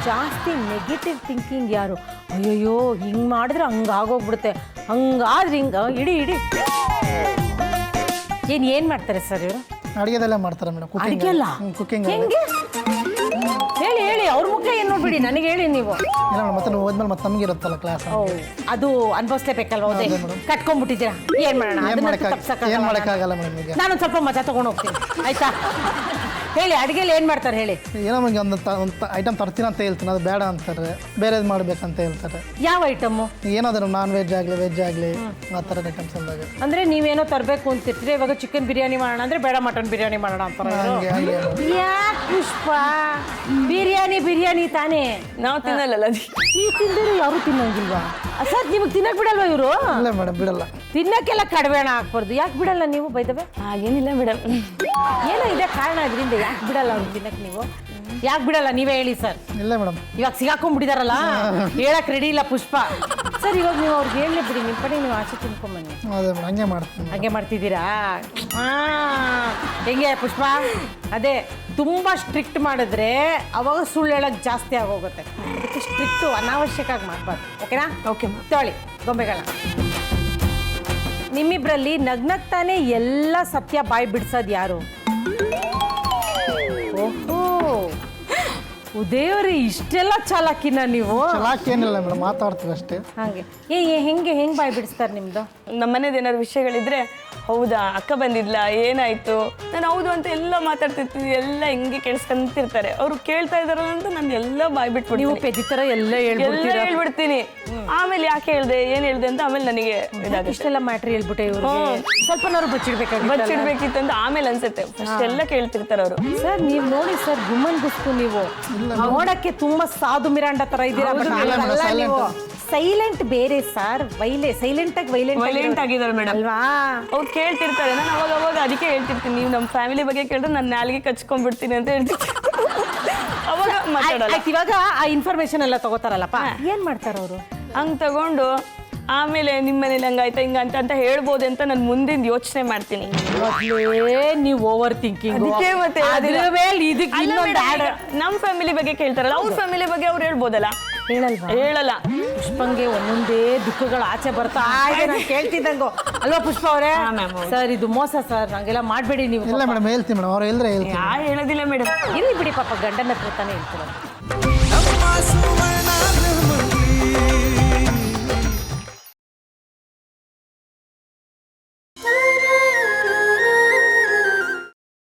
ಜಾಸ್ತಿ negative thinking ಯಾರು? ಅಯ್ಯಯ್ಯೋ ಹಿಂಗೆ ಮಾಡಿದ್ರೆ ಹಂಗಾಗೋಗ್ಬಿಡುತ್ತೆ, ಹಂಗಾದ್ರೆ ಹಿಂಗೆ ಇಡಿ ಏನು ಮಾಡ್ತಾರೆ ಸರ್ ಇವರು? ಅಡುಗೆದೆಲ್ಲ ಮಾಡ್ತಾರೆ ಮೇಡಮ್. ಅಡುಗೆ ಅಲ್ಲ, ಕುಕಿಂಗ್ ಹೆಂಗೆ ಹೇಳಿ ಅವ್ರ ಮುಖ ಏನು ನೋಡ್ಬಿಡಿ, ನನಗೆ ಹೇಳಿ ನೀವು. ಇಲ್ಲ ಮೇಡಮ್, ಮತ್ತೆ ನೀವು ಹೋದ್ಮೇಲೆ ಮತ್ತೆ ನಮಗೆ ಇರುತ್ತಲ್ಲ ಕ್ಲಾಸ್, ಅದು ಅನ್ಭವಿಸ್ಲೇಬೇಕಲ್ವ? ಹೌದೇ, ಕಟ್ಕೊಂಡ್ಬಿಟ್ಟಿದ್ದೀರಾ, ಏನು ಮಾಡೋಣ? ಏನು ಮಾಡೋಕ್ಕಾಗಲ್ಲ ಮೇಡಮ್. ಈಗ ನಾನೊಂದು ಸ್ವಲ್ಪ ಮಜಾ ತೊಗೊಂಡು ಹೋಗ್ತೀನಿ ಆಯ್ತಾ? ಹೇಳಿ, ಅಡುಗೆಲಿ ಏನು ಮಾಡ್ತಾರೆ ಹೇಳಿ? ಏನೋ ನಮಗೆ ಒಂದು ಐಟಮ್ ತರ್ತೀನಿ ಅಂತ ಹೇಳ್ತೀನಿ, ಅದು ಬೇಡ ಅಂತಾರೆ, ಬೇರೆದು ಮಾಡ್ಬೇಕಂತ ಹೇಳ್ತಾರೆ. ಯಾವ ಐಟಮು? ಏನಾದರೂ ನಾನ್ ವೆಜ್ ಆಗಲಿ ವೆಜ್ ಆಗಲಿ ಆ ಥರದ ಐಟಮ್ಸ್ ಅಂದಾಗ. ಅಂದರೆ ನೀವೇನೋ ತರಬೇಕು ಅಂತಿರ್ತೀರಿ, ಇವಾಗ ಚಿಕನ್ ಬಿರಿಯಾನಿ ಮಾಡೋಣ ಅಂದರೆ ಬೇಡ ಮಟನ್ ಬಿರಿಯಾನಿ ಮಾಡೋಣ ಅಂತಾರೆ. ಯಾಕೆ ಪುಷ್ಪ? ಬಿರಿಯಾನಿ ತಾನೇ ನಾವು ತಿನ್ನಲ್ಲ. ನೀವು ತಿಂದಿರೋ ಯಾರು ತಿನ್ನಂಗಿಲ್ವಾ ಸರ್? ನಿಮಗೆ ತಿನ್ನಕ್ಕೆ ಬಿಡಲ್ವಾ ಇವರು? ಇಲ್ಲ ಮೇಡಮ್, ಬಿಡಲ್ಲ. ತಿನ್ನಕ್ಕೆಲ್ಲ ಕಡಿಮೆಣ ಹಾಕ್ಬಾರ್ದು. ಯಾಕೆ ಬಿಡಲ್ಲ ನೀವು? ಬೈದವೆ ಹಾಗೇನಿಲ್ಲ ಮೇಡಮ್, ಏನೋ ಇದೆ ಕಾರಣ, ಅದರಿಂದ ಯಾಕೆ ಬಿಡಲ್ಲ ಅವ್ರು ತಿನ್ನಕ್ಕೆ? ನೀವು ಯಾಕೆ ಬಿಡಲ್ಲ ನೀವೇ ಹೇಳಿ ಸರ್. ಇಲ್ಲ ಮೇಡಮ್, ಇವಾಗ ಸಿಗಾಕೊಂಡ್ಬಿಟ್ಟಿದಾರಲ್ಲ, ಹೇಳಕ್ ರೆಡಿ ಇಲ್ಲ ಪುಷ್ಪ ಸರ್. ಇವಾಗ ನೀವು ಅವ್ರಿಗೆ ಹೇಳಲೇ ಬಿಡಿ, ನಿಮ್ಮ ಕಡೆ ನೀವು ಆಚೆ ತಿನ್ಕೊಂಬನ್ನಿ. ಅದೇ ಮೇಡಮ್, ಹಂಗೆ ಮಾಡ್ತೀನಿ. ಹಂಗೆ ಮಾಡ್ತಿದ್ದೀರಾ? ಹೆಂಗೆ ಪುಷ್ಪ? ಅದೇ ತುಂಬ ಸ್ಟ್ರಿಕ್ಟ್ ಮಾಡಿದ್ರೆ ಅವಾಗ ಸುಳ್ಳು ಹೇಳೋಕ್ಕೆ ಜಾಸ್ತಿ ಆಗೋಗುತ್ತೆ. ಅದಕ್ಕೆ ಸ್ಟ್ರಿಕ್ಟು ಅನಾವಶ್ಯಕವಾಗಿ ಮಾಡಬಾರ್ದು. ಓಕೆನಾ? ಓಕೆ ತೊಳಿ ಗೊಂಬೆಗಳ. ನಿಮ್ಮಿಬ್ಬರಲ್ಲಿ ನಗ್ನಗ್ತಾನೆ ಎಲ್ಲ ಸತ್ಯ ಬಾಯಿ ಬಿಡ್ಸೋದು ಯಾರು? ಓಹೋ ದೇವ್ರಿ, ಇಷ್ಟೆಲ್ಲ ಚಾಲಾಕಿನ ನೀವು? ಚಾಲಾಕಿ ಏನಿಲ್ಲ ಮೇಡಮ್, ಮಾತಾಡ್ತೀವಿ ಅಷ್ಟೇ. ಹಾಗೆ ಹೆಂಗೆ ಬಾಯಿ ಬಿಡಿಸ್ತಾರೆ ನಿಮ್ಮದು? ನಮ್ಮ ಮನೇದು ಏನಾದ್ರು ವಿಷಯಗಳಿದ್ರೆ, ಹೌದಾ ಅಕ್ಕ ಬಂದಿದ್ಲ, ಏನಾಯ್ತು, ನಾನು ಹೌದು ಅಂತ ಎಲ್ಲ ಮಾತಾಡ್ತಿರ್ತೀನಿ, ಎಲ್ಲ ಹಿಂಗೆ ಕೇಳಿಸ್ಕೊಂತಿರ್ತಾರೆ. ಅವ್ರು ಕೇಳ್ತಾ ಇದಾರಲ್ಲ ಅಂತ ನಾನು ಎಲ್ಲ ಬಾಯ್ ಬಿಟ್ಬಿಡ್ತೀನಿ. ನೀವು ಪೆದ್ದಿ ಥರ ಎಲ್ಲ ಹೇಳ್ಬಿಡ್ತೀನಿ. ಆಮೇಲೆ ಯಾಕೆ ಹೇಳ್ದೆ ಏನು ಹೇಳ್ದೆ ಅಂತ ಆಮೇಲೆ ನನಗೆ ಇಷ್ಟೆಲ್ಲ ಮ್ಯಾಟ್ರಿ ಹೇಳ್ಬಿಟ್ಟೆ ಇವರು. ಸ್ವಲ್ಪನಾದ್ರು ಬಚ್ಚಿಡ್ಬೇಕಿತ್ತು ಅಂತ ಆಮೇಲೆ ಅನ್ಸುತ್ತೆ. ಅಷ್ಟೆಲ್ಲ ಕೇಳ್ತಿರ್ತಾರೆ ಅವರು. ಸರ್ ನೀವು ನೋಡಿ ಸರ್, ಗುಮ್ಮನ್ ಗುಸ್ಕು ನೀವು ನೋಡಕ್ಕೆ ತುಂಬಾ ಸಾಧು ಮಿರಾಂಡ ತರ ಇದ್ದೀರಾ. ಸೈಲೆಂಟ್ ಬೇರೆ ಸರ್, ಸೈಲೆಂಟ್ ಆಗಿದ್ದಾರೆ ಮೇಡಮ್ ಅಲ್ವಾ? ಅವ್ರು ಕೇಳ್ತಿರ್ತಾರೆ, ನಾನು ಅವಾಗ ಅದಕ್ಕೆ ಹೇಳ್ತಿರ್ತೀನಿ, ನೀವು ನಮ್ಮ ಫ್ಯಾಮಿಲಿ ಬಗ್ಗೆ ಕೇಳಿದ್ರೆ ನಾನು ನಾಲ್ಗೆ ಕಚ್ಕೊಂಡ್ಬಿಡ್ತೀನಿ ಅಂತ ಹೇಳ್ತಿರ್ತೀನಿ. ಅವಾಗ ಮಾತಾಡಲ್ಲ. ಇವಾಗ ಆ ಇನ್ಫಾರ್ಮೇಶನ್ ಎಲ್ಲ ತಗೋತಾರಲ್ಲಪ್ಪ, ಏನ್ ಮಾಡ್ತಾರ ಅವರು? ಹಂಗೆ ತಗೊಂಡು ಆಮೇಲೆ ನಿಮ್ಮ ಮನೇಲಿ ಹಂಗಾಯ್ತಾ ಹಿಂಗಂತ ಅಂತ ಹೇಳ್ಬೋದು ಅಂತ ನಾನು ಮುಂದಿನ ಯೋಚನೆ ಮಾಡ್ತೀನಿ. ನೀವು ಓವರ್ ಥಿಂಕಿಂಗ್. ಮತ್ತೆ ನಮ್ಮ ಫ್ಯಾಮಿಲಿ ಬಗ್ಗೆ ಕೇಳ್ತಾರಲ್ಲ, ಅವ್ರ ಫ್ಯಾಮಿಲಿ ಬಗ್ಗೆ ಅವ್ರು ಹೇಳ್ಬೋದಲ್ಲ? ಹೇಳಲ್ಲ. ಪುಷ್ಪಂಗೆ ಒಂದೊಂದೇ ದುಃಖಗಳು ಆಚೆ ಬರ್ತಾ ಇದೆ, ನಾನು ಕೇಳ್ತಿದ್ದಂಗೋ ಅಲ್ವಾ ಪುಷ್ಪ ಅವರೇ? ಸರ್ ಇದು ಮೋಸ ಸರ್, ಹಂಗೆಲ್ಲ ಮಾಡಬೇಡಿ ನೀವು. ಇಲ್ಲ ಮೇಡಮ್, ಹೇಳ್ತೀನಿ ಮೇಡಮ್, ಅವ್ರು ಹೇಳಿದ್ರೆ ಹೇಳ್ತೀನಿ. ಹೇಳೋದಿಲ್ಲ ಮೇಡಮ್. ಇಲ್ಲಿ ಬಿಡಿ ಪಾಪ, ಗಂಡನ ಹತ್ರ ತಾನೇ ಹೇಳ್ತಾರೆ.